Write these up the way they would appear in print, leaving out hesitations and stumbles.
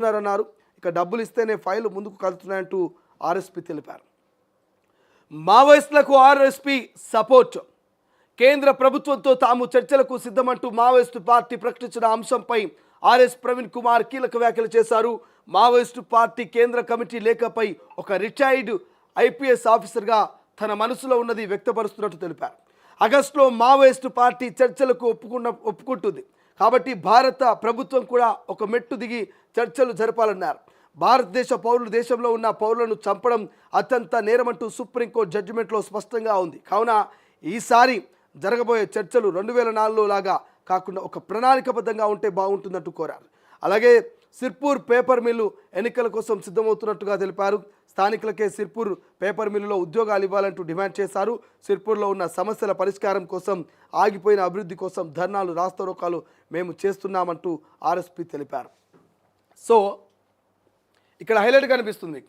అన్నారు. ఇక డబ్బులు ఇస్తేనే ఫైళ్లు ముందుకు కదులుతున్నాయంటూ ఆర్ఎస్పీ తెలిపారు. మావోయిస్టులకు ఆర్ఎస్పీ సపోర్ట్. కేంద్ర ప్రభుత్వంతో తాము చర్చలకు సిద్ధమంటూ మావోయిస్టు పార్టీ ప్రకటించిన అంశంపై ఆర్ఎస్ ప్రవీణ్ కుమార్ కీలక వ్యాఖ్యలు చేశారు. మావోయిస్టు పార్టీ కేంద్ర కమిటీ లేఖపై ఒక రిటైర్డ్ ఐపీఎస్ ఆఫీసర్గా తన మనసులో ఉన్నది వ్యక్తపరుస్తున్నట్టు తెలిపారు. ఆగస్టులో మావోయిస్టు పార్టీ చర్చలకు ఒప్పుకుంటుంది కాబట్టి భారత ప్రభుత్వం కూడా ఒక మెట్టు దిగి చర్చలు జరపాలన్నారు. భారతదేశ పౌరులు దేశంలో ఉన్న పౌరులను చంపడం అత్యంత నేరమంటూ సుప్రీంకోర్టు జడ్జిమెంట్లో స్పష్టంగా ఉంది. కావున ఈసారి జరగబోయే చర్చలు 2004లో లాగా కాకుండా ఒక ప్రణాళికబద్ధంగా ఉంటే బాగుంటుందంటూ కోరారు. అలాగే సిర్పూర్ పేపర్ మిల్లు ఎన్నికల కోసం సిద్ధమవుతున్నట్టుగా తెలిపారు. స్థానికులకే సిర్పూర్ పేపర్ మిల్లులో ఉద్యోగాలు ఇవ్వాలంటూ డిమాండ్ చేశారు. సిర్పూర్లో ఉన్న సమస్యల పరిష్కారం కోసం, ఆగిపోయిన అభివృద్ధి కోసం ధర్నాలు, రాస్తారోకాలు మేము చేస్తున్నామంటూ ఆర్ఎస్పీ తెలిపారు. సో ఇక్కడ హైలైట్ కనిపిస్తుంది,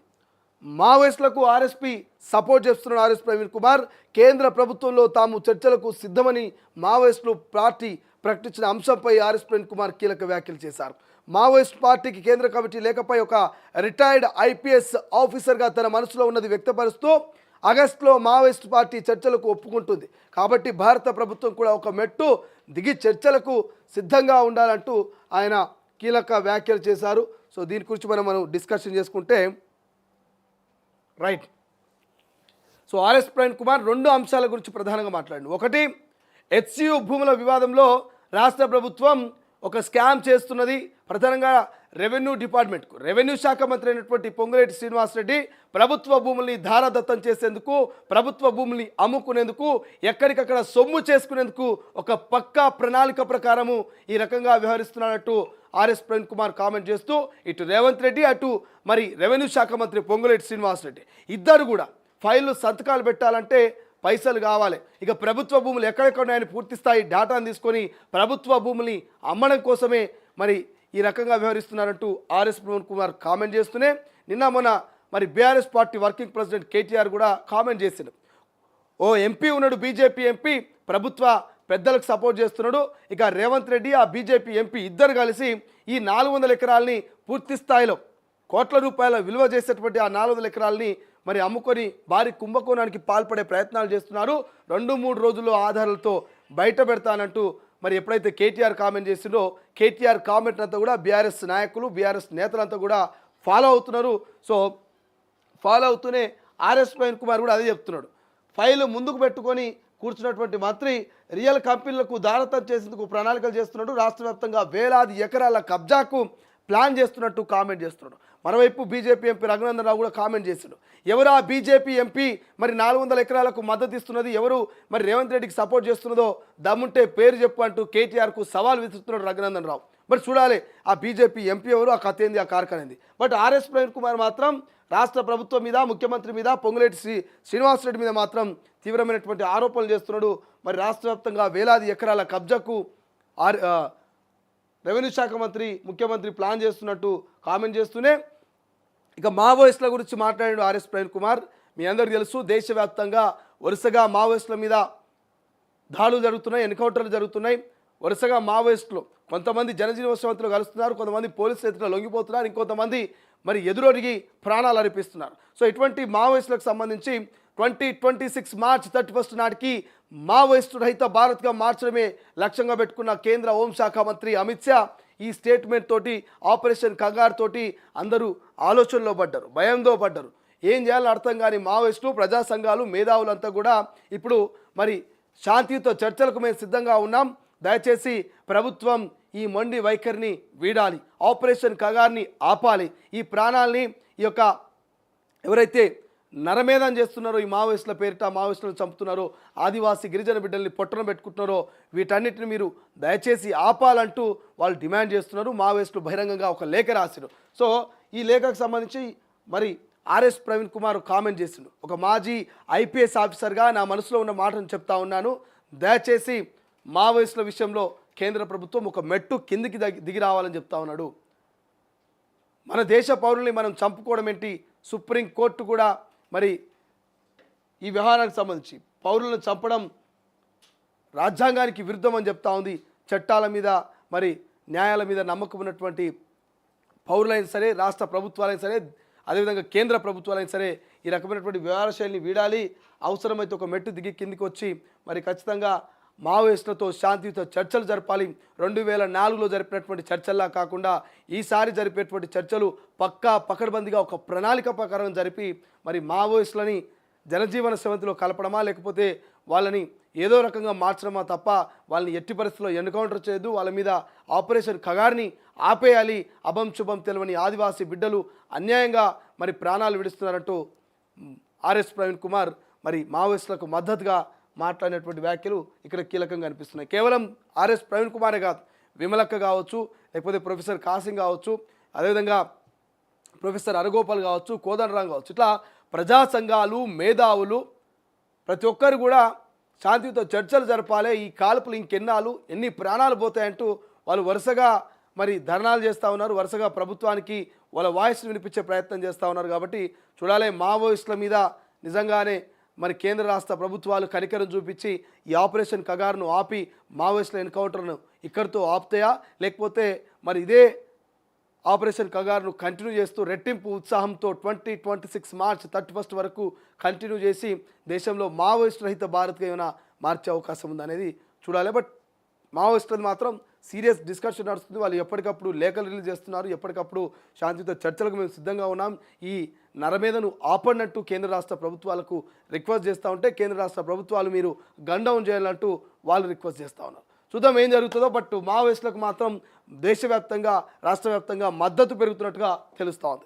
మావోయిస్టులకు ఆర్ఎస్పీ సపోర్ట్ చేస్తున్న ఆర్ఎస్ ప్రవీణ్ కుమార్ కేంద్ర ప్రభుత్వంలో తాము చర్చలకు సిద్ధమని మావోయిస్టులు పార్టీ ప్రకటించిన అంశంపై ఆర్ఎస్ ప్రవీణ్ కుమార్ కీలక వ్యాఖ్యలు చేశారు. మావోయిస్ట్ పార్టీకి కేంద్ర కమిటీ లేఖపై ఒక రిటైర్డ్ ఐపీఎస్ ఆఫీసర్గా తన మనసులో ఉన్నది వ్యక్తపరుస్తూ ఆగస్టులో మావోయిస్ట్ పార్టీ చర్చలకు ఒప్పుకుంటుంది కాబట్టి భారత ప్రభుత్వం కూడా ఒక మెట్టు దిగి చర్చలకు సిద్ధంగా ఉండాలంటూ ఆయన కీలక వ్యాఖ్యలు చేశారు. సో దీని గురించి మనం డిస్కషన్ చేసుకుంటే right. So RS Praveen Kumar 2 అంశాల గురించి ప్రధానంగా మాట్లాడారు. ఒకటి, హెచ్సియు భూముల వివాదంలో రాష్ట్ర ప్రభుత్వం ఒక స్కామ్ చేస్తున్నది. ప్రధానంగా రెవెన్యూ డిపార్ట్మెంట్కు రెవెన్యూ శాఖ మంత్రి అయినటువంటి పొంగులేటి శ్రీనివాసరెడ్డి ప్రభుత్వ భూముల్ని ధారాదత్తం చేసేందుకు, ప్రభుత్వ భూముల్ని అమ్ముకునేందుకు, ఎక్కడికక్కడ సొమ్ము చేసుకునేందుకు ఒక పక్కా ప్రణాళిక ప్రకారము ఈ రకంగా వ్యవహరిస్తున్నట్టు ఆర్ఎస్ ప్రవీణ్ కుమార్ కామెంట్ చేస్తూ ఇటు రేవంత్ రెడ్డి, అటు మరి రెవెన్యూ శాఖ మంత్రి పొంగులేటి శ్రీనివాసరెడ్డి ఇద్దరు కూడా ఫైళ్ళు సంతకాలు పెట్టాలంటే పైసలు కావాలి. ఇక ప్రభుత్వ భూములు ఎక్కడెక్కడ ఉన్నాయని పూర్తి స్థాయి డేటాను తీసుకొని ప్రభుత్వ భూముల్ని అమ్మడం కోసమే మరి ఈ రకంగా వ్యవహరిస్తున్నారంటూ ఆర్ఎస్ ప్రవీణ్ కుమార్ కామెంట్ చేస్తూనే నిన్న మొన్న మరి BRS party working president KTR కూడా కామెంట్ చేశాడు. ఓ ఎంపీ ఉన్నాడు, బీజేపీ ఎంపీ ప్రభుత్వ పెద్దలకు సపోర్ట్ చేస్తున్నాడు. ఇక రేవంత్ రెడ్డి ఆ బీజేపీ ఎంపీ ఇద్దరు కలిసి ఈ 400 ఎకరాలని పూర్తి స్థాయిలో కోట్ల రూపాయల విలువ చేసేటువంటి ఆ 400 ఎకరాలని మరి అమ్ముకొని భారీ కుంభకోణానికి పాల్పడే ప్రయత్నాలు చేస్తున్నారు. 2-3 రోజుల్లో ఆధారాలతో బయట పెడతానంటూ మరి ఎప్పుడైతే కేటీఆర్ కామెంట్ చేసిందో కేటీఆర్ కామెంట్ అంతా కూడా బీఆర్ఎస్ నాయకులు, బీఆర్ఎస్ నేతలంతా కూడా ఫాలో అవుతున్నారు. సో ఫాలో అవుతూనే ఆర్ఎస్ ప్రవీణ్ కుమార్ కూడా అదే చెప్తున్నాడు. ఫైల్ ముందుకు పెట్టుకొని కూర్చున్నటువంటి మంత్రి రియల్ కంపెనీలకు దారతం చేసేందుకు ప్రణాళికలు చేస్తున్నాడు. రాష్ట్ర వ్యాప్తంగా వేలాది ఎకరాల కబ్జాకు ప్లాన్ చేస్తున్నట్టు కామెంట్ చేస్తున్నాడు. మరోవైపు బీజేపీ ఎంపీ రఘునందన్ రావు కూడా కామెంట్ చేశాడు. ఎవరు ఆ బీజేపీ ఎంపీ మరి 400 ఎకరాలకు మద్దతు ఇస్తున్నది, ఎవరు మరి రేవంత్ రెడ్డికి సపోర్ట్ చేస్తున్నదో దమ్ముంటే పేరు చెప్పు అంటూ కేటీఆర్కు సవాల్ విసురుతున్నాడు రఘునందన్ రావు. మరి చూడాలి ఆ బీజేపీ ఎంపీ ఎవరు, ఆ కథ ఏంది, ఆ కార్ఖాన ఏంది. బట్ ఆర్ఎస్ ప్రవీణ్ కుమార్ మాత్రం రాష్ట్ర ప్రభుత్వం మీద, ముఖ్యమంత్రి మీద, పొంగులేటి శ్రీనివాసరెడ్డి మీద మాత్రం తీవ్రమైనటువంటి ఆరోపణలు చేస్తున్నాడు. మరి రాష్ట్ర వ్యాప్తంగా వేలాది ఎకరాల కబ్జాకు రెవెన్యూ శాఖ మంత్రి, ముఖ్యమంత్రి ప్లాన్ చేస్తున్నట్టు కామెంట్ చేస్తూనే ఇక మావోయిస్టుల గురించి మాట్లాడాడు ఆర్ఎస్ ప్రవీణ్ కుమార్. మీ అందరికీ తెలుసు, దేశవ్యాప్తంగా వరుసగా మావోయిస్టుల మీద దాడులు జరుగుతున్నాయి, ఎన్కౌంటర్లు జరుగుతున్నాయి. వరుసగా మావోయిస్టులు కొంతమంది జనజీవనవంతులు కలుస్తున్నారు, కొంతమంది పోలీసు చేతిలో లొంగిపోతున్నారు, ఇంకొంతమంది మరి ఎదురొరిగి ప్రాణాలు అర్పిస్తున్నారు. సో ఇటువంటి మావోయిస్టులకు సంబంధించి 2026 మార్చ్ 31 నాటికి మావోయిస్టు రహిత భారత్గా మార్చడమే లక్ష్యంగా పెట్టుకున్న కేంద్ర హోంశాఖ మంత్రి అమిత్ షా ఈ స్టేట్మెంట్ తోటి, ఆపరేషన్ కంగారు తోటి అందరూ ఆలోచనలో పడ్డారు, భయంతో పడ్డారు. ఏం చేయాలో అర్థం కాని మావోయిస్టులు, ప్రజా సంఘాలు, మేధావులంతా కూడా ఇప్పుడు మరి శాంతియుత చర్చలకు మేము సిద్ధంగా ఉన్నాం, దయచేసి ప్రభుత్వం ఈ మొండి వైఖరిని వీడాలి, ఆపరేషన్ కంగారుని ఆపాలి, ఈ ప్రాణాలని ఈ యొక్క ఎవరైతే నరమేధం చేస్తున్నారో ఈ మావోయిస్టుల పేరిట మావోయిస్టులను చంపుతున్నారో, ఆదివాసీ గిరిజన బిడ్డల్ని పొట్టన పెట్టుకుంటున్నారో వీటన్నిటిని మీరు దయచేసి ఆపాలంటూ వాళ్ళు డిమాండ్ చేస్తున్నారు. మావోయిస్టులు బహిరంగంగా ఒక లేఖ రాశారు. సో ఈ లేఖకు సంబంధించి మరి ఆర్ఎస్ ప్రవీణ్ కుమార్ కామెంట్ చేసిండు. ఒక మాజీ ఐపీఎస్ ఆఫీసర్గా నా మనసులో ఉన్న మాటను చెప్తా ఉన్నాను, దయచేసి మావోయిస్టుల విషయంలో కేంద్ర ప్రభుత్వం ఒక మెట్టు కిందికి దిగి రావాలని చెప్తా ఉన్నాడు. మన దేశ పౌరుల్ని మనం చంపుకోవడం ఏంటి, సుప్రీంకోర్టు కూడా మరి ఈ వ్యవహారానికి సంబంధించి పౌరులను చంపడం రాజ్యాంగానికి విరుద్ధం అని చెప్తా ఉంది. చట్టాల మీద మరి న్యాయాల మీద నమ్మకం ఉన్నటువంటి పౌరులైనా సరే, రాష్ట్ర ప్రభుత్వాలైనా సరే, అదేవిధంగా కేంద్ర ప్రభుత్వాలైనా సరే ఈ రకమైనటువంటి వ్యవహార శైలిని వీడాలి. అవసరమైతే ఒక మెట్టు దిగి కిందికి వచ్చి మరి ఖచ్చితంగా మావోయిస్టులతో శాంతియుత చర్చలు జరపాలి. 2004లో జరిపినటువంటి చర్చల్లా కాకుండా ఈసారి జరిపేటువంటి చర్చలు పక్కా పకడ్బందీగా ఒక ప్రణాళిక ప్రకారం జరిపి మరి మావోయిస్టులని జనజీవన స్రవంతిలో కలపడమా, లేకపోతే వాళ్ళని ఏదో రకంగా మార్చడమా తప్ప వాళ్ళని ఎట్టి పరిస్థితుల్లో ఎన్కౌంటర్ చేయొద్దు. వాళ్ళ మీద ఆపరేషన్ కగార్ని ఆపేయాలి. అభం శుభం తెలియని ఆదివాసీ బిడ్డలు అన్యాయంగా మరి ప్రాణాలు విడుస్తున్నారంటూ ఆర్ఎస్ ప్రవీణ్ కుమార్ మరి మావోయిస్టులకు మద్దతుగా మాట్లాడినటువంటి వ్యాఖ్యలు ఇక్కడ కీలకంగా అనిపిస్తున్నాయి. కేవలం ఆర్ఎస్ ప్రవీణ్ కుమారే కాదు, విమలక్క కావచ్చు, లేకపోతే ప్రొఫెసర్ కాసిం కావచ్చు, అదేవిధంగా ప్రొఫెసర్ అరగోపాల్ కావచ్చు, కోదండరాం కావచ్చు, ఇట్లా ప్రజా సంఘాలు, మేధావులు ప్రతి ఒక్కరు కూడా శాంతియుత చర్చలు జరపాలి. ఈ కాల్పులు ఇంకెన్నాళ్ళు, ఎన్ని ప్రాణాలు పోతాయంటూ వాళ్ళు వరుసగా మరి ధర్నాలు చేస్తూ ఉన్నారు. వరుసగా ప్రభుత్వానికి వాళ్ళ వాయిస్ని వినిపించే ప్రయత్నం చేస్తూ ఉన్నారు. కాబట్టి చూడాలి, మావోయిస్టుల మీద నిజంగానే మరి కేంద్ర రాష్ట్ర ప్రభుత్వాలు కనికరం చూపించి ఈ ఆపరేషన్ కగార్ను ఆపి మావోయిస్టుల ఎన్కౌంటర్ను ఇక్కడితో ఆపుతాయా, లేకపోతే మరి ఇదే ఆపరేషన్ కగార్ను కంటిన్యూ చేస్తూ రెట్టింపు ఉత్సాహంతో 2026 మార్చ్ 31 వరకు కంటిన్యూ చేసి దేశంలో మావోయిస్ట్ రహిత భారత్గా ఏమైనా మార్చే అవకాశం ఉందనేది చూడాలి. బట్ మావోయిస్టులు మాత్రం సీరియస్ డిస్కషన్ నడుస్తుంది. వాళ్ళు ఎప్పటికప్పుడు లేఖలు రిలీజ్ చేస్తున్నారు. ఎప్పటికప్పుడు శాంతియుత చర్చలకు మేము సిద్ధంగా ఉన్నాం, ఈ నరమేధను ఆపడినట్టు కేంద్ర రాష్ట్ర ప్రభుత్వాలకు రిక్వెస్ట్ చేస్తూ ఉంటే కేంద్ర రాష్ట్ర ప్రభుత్వాలు మీరు గన్ డౌన్ చేయాలంటూ వాళ్ళు రిక్వెస్ట్ చేస్తూ ఉన్నారు. చూద్దాం ఏం జరుగుతుందో. బట్ మావోయిస్టులకు మాత్రం దేశవ్యాప్తంగా, రాష్ట్ర వ్యాప్తంగా మద్దతు పెరుగుతున్నట్టుగా తెలుస్తూ ఉంది.